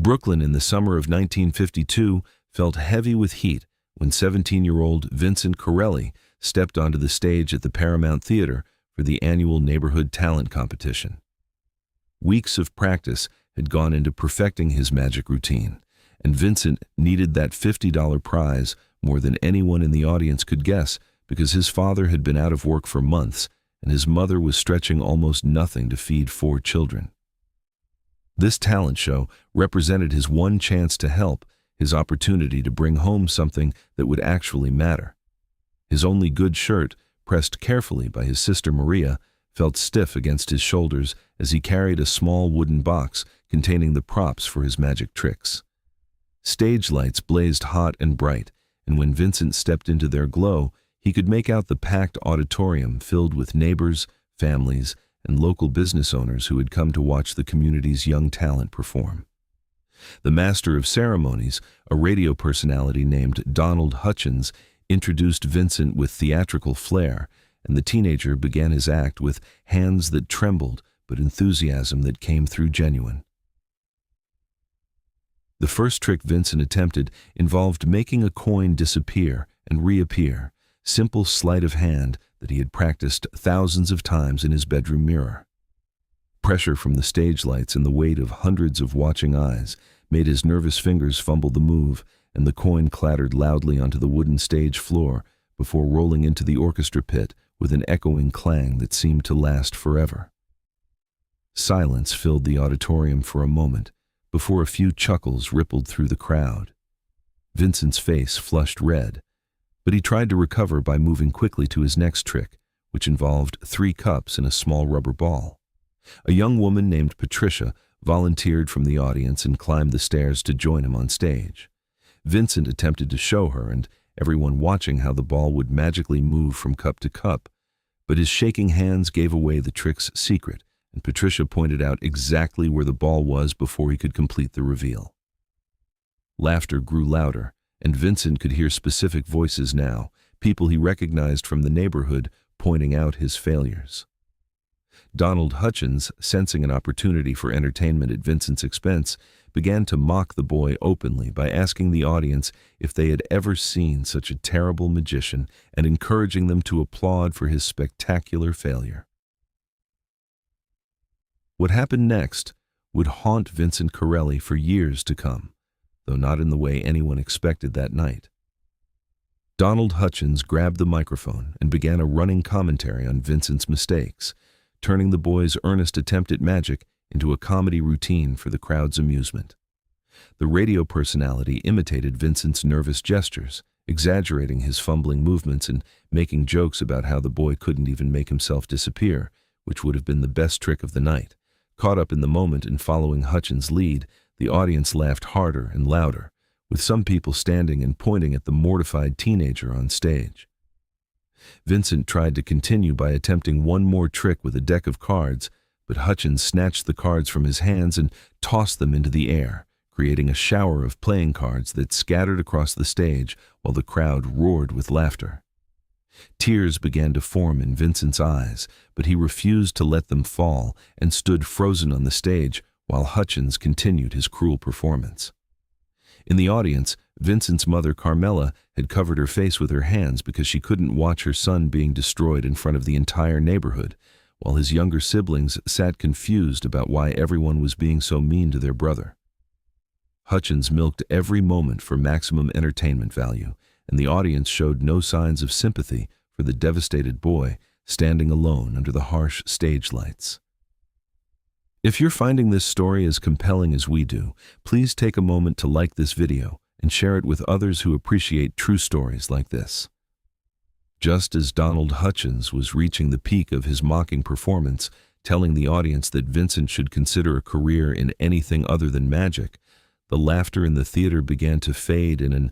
Brooklyn in the summer of 1952 felt heavy with heat when 17-year-old Vincent Corelli stepped onto the stage at the Paramount Theater for the annual neighborhood talent competition. Weeks of practice had gone into perfecting his magic routine, and Vincent needed that $50 prize more than anyone in the audience could guess because his father had been out of work for months and his mother was stretching almost nothing to feed 4 children. This talent show represented his one chance to help, his opportunity to bring home something that would actually matter. His only good shirt, pressed carefully by his sister Maria, felt stiff against his shoulders as he carried a small wooden box containing the props for his magic tricks. Stage lights blazed hot and bright, and when Vincent stepped into their glow, he could make out the packed auditorium filled with neighbors, families, and local business owners who had come to watch the community's young talent perform. The master of ceremonies, a radio personality named Donald Hutchins, introduced Vincent with theatrical flair, and the teenager began his act with hands that trembled but enthusiasm that came through genuine. The first trick Vincent attempted involved making a coin disappear and reappear, simple sleight of hand that he had practiced thousands of times in his bedroom mirror. Pressure from the stage lights and the weight of hundreds of watching eyes made his nervous fingers fumble the move, and the coin clattered loudly onto the wooden stage floor before rolling into the orchestra pit with an echoing clang that seemed to last forever. Silence filled the auditorium for a moment before a few chuckles rippled through the crowd. Vincent's face flushed red, but he tried to recover by moving quickly to his next trick, which involved 3 cups and a small rubber ball. A young woman named Patricia volunteered from the audience and climbed the stairs to join him on stage. Vincent attempted to show her and everyone watching how the ball would magically move from cup to cup, but his shaking hands gave away the trick's secret, and Patricia pointed out exactly where the ball was before he could complete the reveal. Laughter grew louder, and Vincent could hear specific voices now, people he recognized from the neighborhood pointing out his failures. Donald Hutchins, sensing an opportunity for entertainment at Vincent's expense, began to mock the boy openly by asking the audience if they had ever seen such a terrible magician and encouraging them to applaud for his spectacular failure. What happened next would haunt Vincent Corelli for years to come, though not in the way anyone expected that night. Donald Hutchins grabbed the microphone and began a running commentary on Vincent's mistakes, turning the boy's earnest attempt at magic into a comedy routine for the crowd's amusement. The radio personality imitated Vincent's nervous gestures, exaggerating his fumbling movements and making jokes about how the boy couldn't even make himself disappear, which would have been the best trick of the night. Caught up in the moment and following Hutchins' lead, the audience laughed harder and louder, with some people standing and pointing at the mortified teenager on stage. Vincent tried to continue by attempting one more trick with a deck of cards, but Hutchins snatched the cards from his hands and tossed them into the air, creating a shower of playing cards that scattered across the stage while the crowd roared with laughter. Tears began to form in Vincent's eyes, but he refused to let them fall and stood frozen on the stage while Hutchins continued his cruel performance. In the audience, Vincent's mother, Carmela, had covered her face with her hands because she couldn't watch her son being destroyed in front of the entire neighborhood, while his younger siblings sat confused about why everyone was being so mean to their brother. Hutchins milked every moment for maximum entertainment value, and the audience showed no signs of sympathy for the devastated boy standing alone under the harsh stage lights. If you're finding this story as compelling as we do, please take a moment to like this video and share it with others who appreciate true stories like this. Just as Donald Hutchins was reaching the peak of his mocking performance, telling the audience that Vincent should consider a career in anything other than magic, the laughter in the theater began to fade in an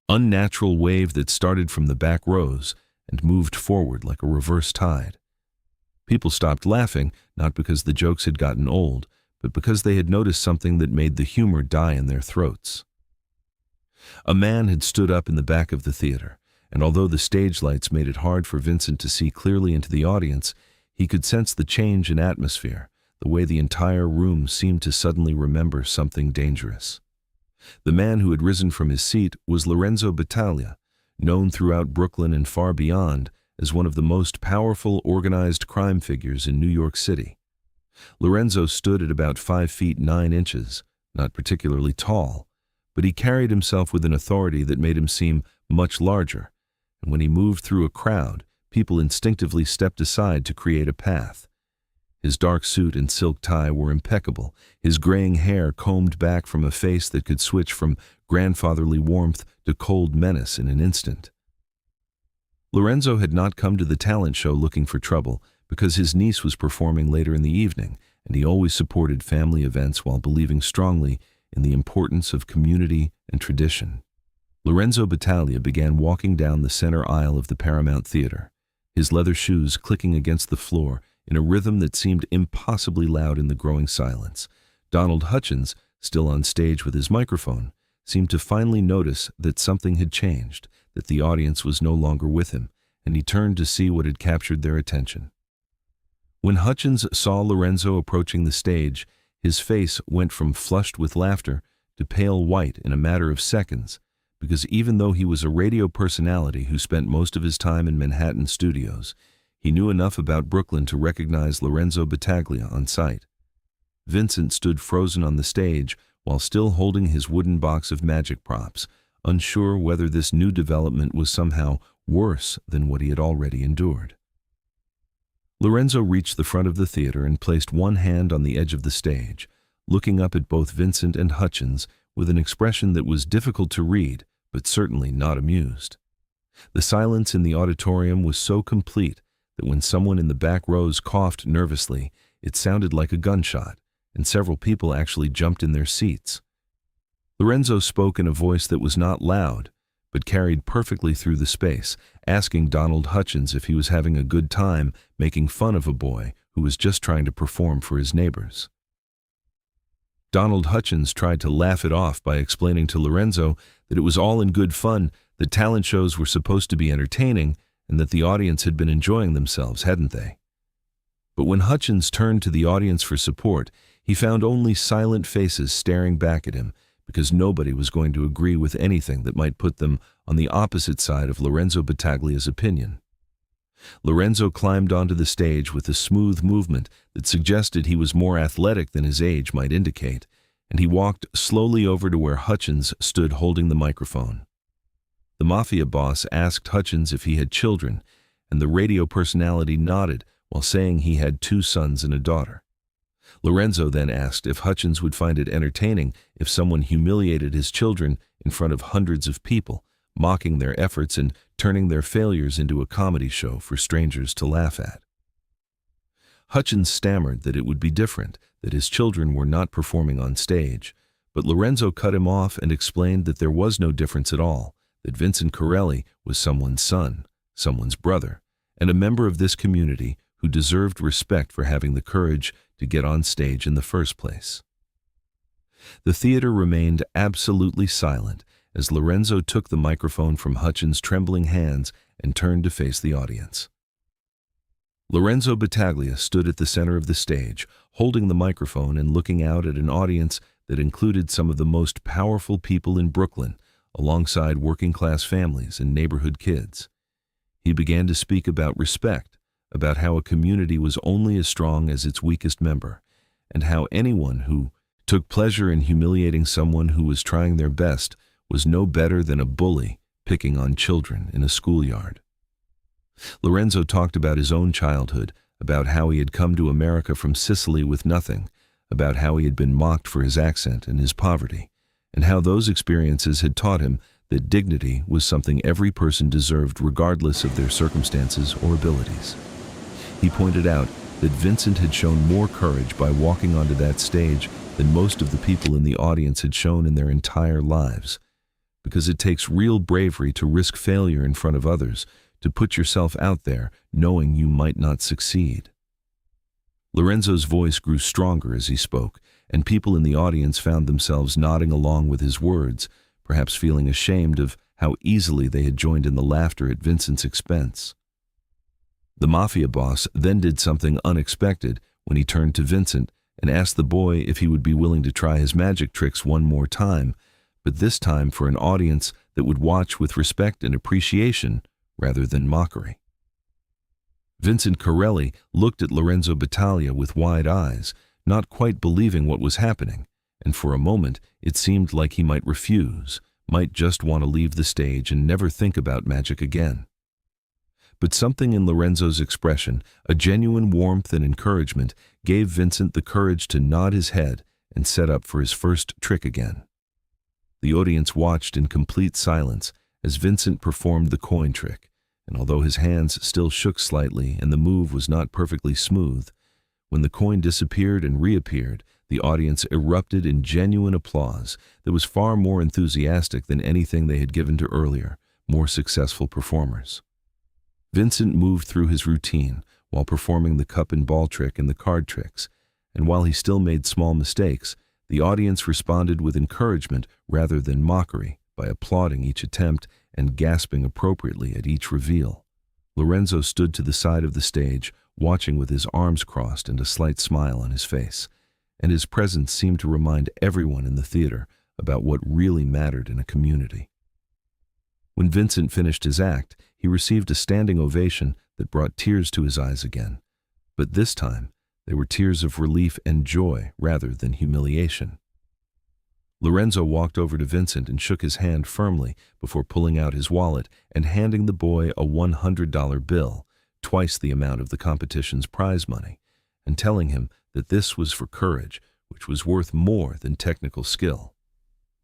unnatural wave that started from the back rows and moved forward like a reverse tide. People stopped laughing, not because the jokes had gotten old, but because they had noticed something that made the humor die in their throats. A man had stood up in the back of the theater, and although the stage lights made it hard for Vincent to see clearly into the audience, he could sense the change in atmosphere, the way the entire room seemed to suddenly remember something dangerous. The man who had risen from his seat was Lorenzo Battaglia, known throughout Brooklyn and far beyond as one of the most powerful organized crime figures in New York City. Lorenzo stood at about 5 feet 9 inches, not particularly tall, but he carried himself with an authority that made him seem much larger, and when he moved through a crowd, people instinctively stepped aside to create a path. His dark suit and silk tie were impeccable, his graying hair combed back from a face that could switch from grandfatherly warmth to cold menace in an instant. Lorenzo had not come to the talent show looking for trouble because his niece was performing later in the evening, and he always supported family events while believing strongly in the importance of community and tradition. Lorenzo Battaglia began walking down the center aisle of the Paramount Theater, his leather shoes clicking against the floor in a rhythm that seemed impossibly loud in the growing silence. Donald Hutchins, still on stage with his microphone, seemed to finally notice that something had changed, that the audience was no longer with him, and he turned to see what had captured their attention. When Hutchins saw Lorenzo approaching the stage, his face went from flushed with laughter to pale white in a matter of seconds, because even though he was a radio personality who spent most of his time in Manhattan studios, he knew enough about Brooklyn to recognize Lorenzo Battaglia on sight. Vincent stood frozen on the stage while still holding his wooden box of magic props, unsure whether this new development was somehow worse than what he had already endured. Lorenzo reached the front of the theater and placed one hand on the edge of the stage, looking up at both Vincent and Hutchins with an expression that was difficult to read, but certainly not amused. The silence in the auditorium was so complete that when someone in the back rows coughed nervously, it sounded like a gunshot, and several people actually jumped in their seats. Lorenzo spoke in a voice that was not loud, but carried perfectly through the space, asking Donald Hutchins if he was having a good time making fun of a boy who was just trying to perform for his neighbors. Donald Hutchins tried to laugh it off by explaining to Lorenzo that it was all in good fun, that talent shows were supposed to be entertaining, and that the audience had been enjoying themselves, hadn't they? But when Hutchins turned to the audience for support, he found only silent faces staring back at him, because nobody was going to agree with anything that might put them on the opposite side of Lorenzo Battaglia's opinion. Lorenzo climbed onto the stage with a smooth movement that suggested he was more athletic than his age might indicate, and he walked slowly over to where Hutchins stood holding the microphone. The Mafia boss asked Hutchins if he had children, and the radio personality nodded while saying he had 2 sons and a daughter. Lorenzo then asked if Hutchins would find it entertaining if someone humiliated his children in front of hundreds of people, mocking their efforts and turning their failures into a comedy show for strangers to laugh at. Hutchins stammered that it would be different, that his children were not performing on stage, but Lorenzo cut him off and explained that there was no difference at all, that Vincent Corelli was someone's son, someone's brother, and a member of this community who deserved respect for having the courage to get on stage in the first place. The theater remained absolutely silent as Lorenzo took the microphone from Hutchins' trembling hands and turned to face the audience. Lorenzo Battaglia stood at the center of the stage, holding the microphone and looking out at an audience that included some of the most powerful people in Brooklyn, alongside working-class families and neighborhood kids. He began to speak about respect, about how a community was only as strong as its weakest member, and how anyone who took pleasure in humiliating someone who was trying their best was no better than a bully picking on children in a schoolyard. Lorenzo talked about his own childhood, about how he had come to America from Sicily with nothing, about how he had been mocked for his accent and his poverty, and how those experiences had taught him that dignity was something every person deserved regardless of their circumstances or abilities. He pointed out that Vincent had shown more courage by walking onto that stage than most of the people in the audience had shown in their entire lives, because it takes real bravery to risk failure in front of others, to put yourself out there knowing you might not succeed. Lorenzo's voice grew stronger as he spoke, and people in the audience found themselves nodding along with his words, perhaps feeling ashamed of how easily they had joined in the laughter at Vincent's expense. The Mafia boss then did something unexpected when he turned to Vincent and asked the boy if he would be willing to try his magic tricks one more time, but this time for an audience that would watch with respect and appreciation rather than mockery. Vincent Corelli looked at Lorenzo Battaglia with wide eyes, not quite believing what was happening, and for a moment it seemed like he might refuse, might just want to leave the stage and never think about magic again. But something in Lorenzo's expression, a genuine warmth and encouragement, gave Vincent the courage to nod his head and set up for his first trick again. The audience watched in complete silence as Vincent performed the coin trick, and although his hands still shook slightly and the move was not perfectly smooth, when the coin disappeared and reappeared, the audience erupted in genuine applause that was far more enthusiastic than anything they had given to earlier, more successful performers. Vincent moved through his routine while performing the cup and ball trick and the card tricks, and while he still made small mistakes, the audience responded with encouragement rather than mockery by applauding each attempt and gasping appropriately at each reveal. Lorenzo stood to the side of the stage, watching with his arms crossed and a slight smile on his face, and his presence seemed to remind everyone in the theater about what really mattered in a community. When Vincent finished his act, he received a standing ovation that brought tears to his eyes again, but this time they were tears of relief and joy rather than humiliation. Lorenzo walked over to Vincent and shook his hand firmly before pulling out his wallet and handing the boy a $100 bill, twice the amount of the competition's prize money, and telling him that this was for courage, which was worth more than technical skill.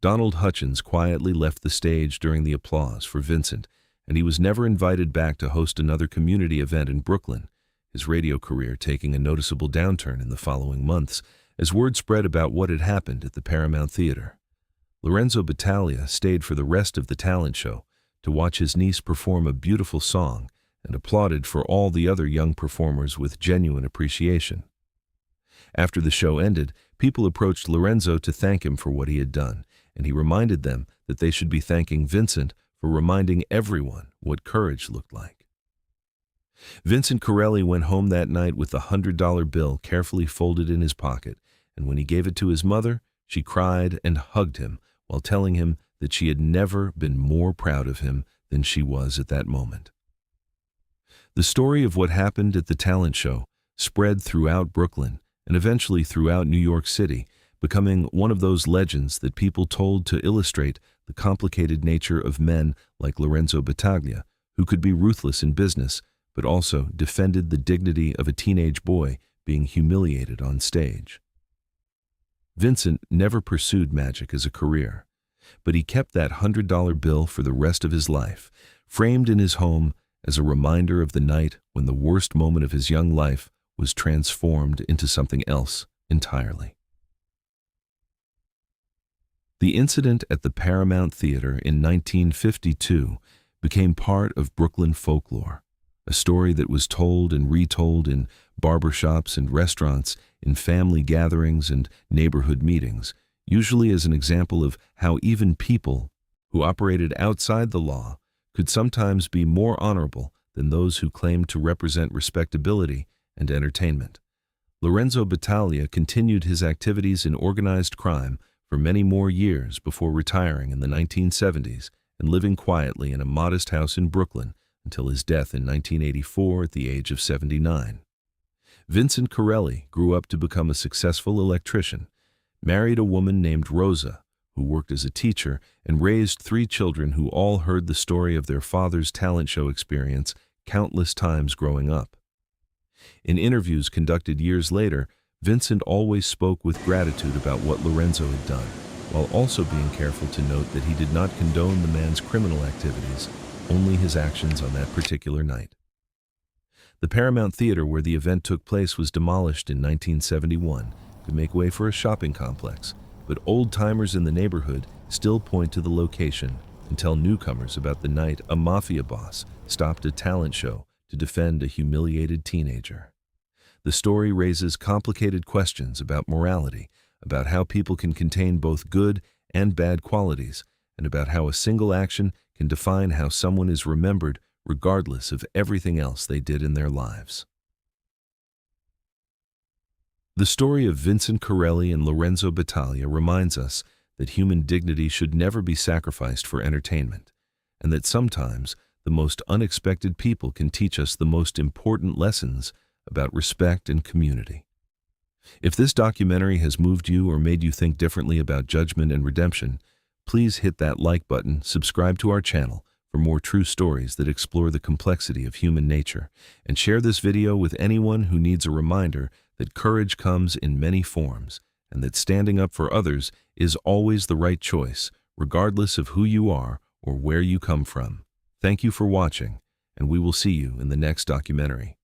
Donald Hutchins quietly left the stage during the applause for Vincent, and he was never invited back to host another community event in Brooklyn, his radio career taking a noticeable downturn in the following months as word spread about what had happened at the Paramount Theater. Lorenzo Battaglia stayed for the rest of the talent show to watch his niece perform a beautiful song and applauded for all the other young performers with genuine appreciation. After the show ended, people approached Lorenzo to thank him for what he had done, and he reminded them that they should be thanking Vincent for reminding everyone what courage looked like. Vincent Corelli went home that night with the $100 bill carefully folded in his pocket, and when he gave it to his mother, she cried and hugged him while telling him that she had never been more proud of him than she was at that moment. The story of what happened at the talent show spread throughout Brooklyn and eventually throughout New York City, becoming one of those legends that people told to illustrate the complicated nature of men like Lorenzo Battaglia, who could be ruthless in business, but also defended the dignity of a teenage boy being humiliated on stage. Vincent never pursued magic as a career, but he kept that $100 bill for the rest of his life, framed in his home as a reminder of the night when the worst moment of his young life was transformed into something else entirely. The incident at the Paramount Theater in 1952 became part of Brooklyn folklore, a story that was told and retold in barbershops and restaurants, in family gatherings and neighborhood meetings, usually as an example of how even people who operated outside the law could sometimes be more honorable than those who claimed to represent respectability and entertainment. Lorenzo Battaglia continued his activities in organized crime for many more years before retiring in the 1970s and living quietly in a modest house in Brooklyn until his death in 1984 at the age of 79. Vincent Corelli grew up to become a successful electrician, married a woman named Rosa, who worked as a teacher, and raised 3 children who all heard the story of their father's talent show experience countless times growing up. In interviews conducted years later, Vincent always spoke with gratitude about what Lorenzo had done, while also being careful to note that he did not condone the man's criminal activities, only his actions on that particular night. The Paramount Theater where the event took place was demolished in 1971 to make way for a shopping complex, but old-timers in the neighborhood still point to the location and tell newcomers about the night a Mafia boss stopped a talent show to defend a humiliated teenager. The story raises complicated questions about morality, about how people can contain both good and bad qualities, and about how a single action can define how someone is remembered regardless of everything else they did in their lives. The story of Vincent Corelli and Lorenzo Battaglia reminds us that human dignity should never be sacrificed for entertainment, and that sometimes the most unexpected people can teach us the most important lessons about respect and community. If this documentary has moved you or made you think differently about judgment and redemption, please hit that like button, subscribe to our channel for more true stories that explore the complexity of human nature, and share this video with anyone who needs a reminder that courage comes in many forms and that standing up for others is always the right choice, regardless of who you are or where you come from. Thank you for watching, and we will see you in the next documentary.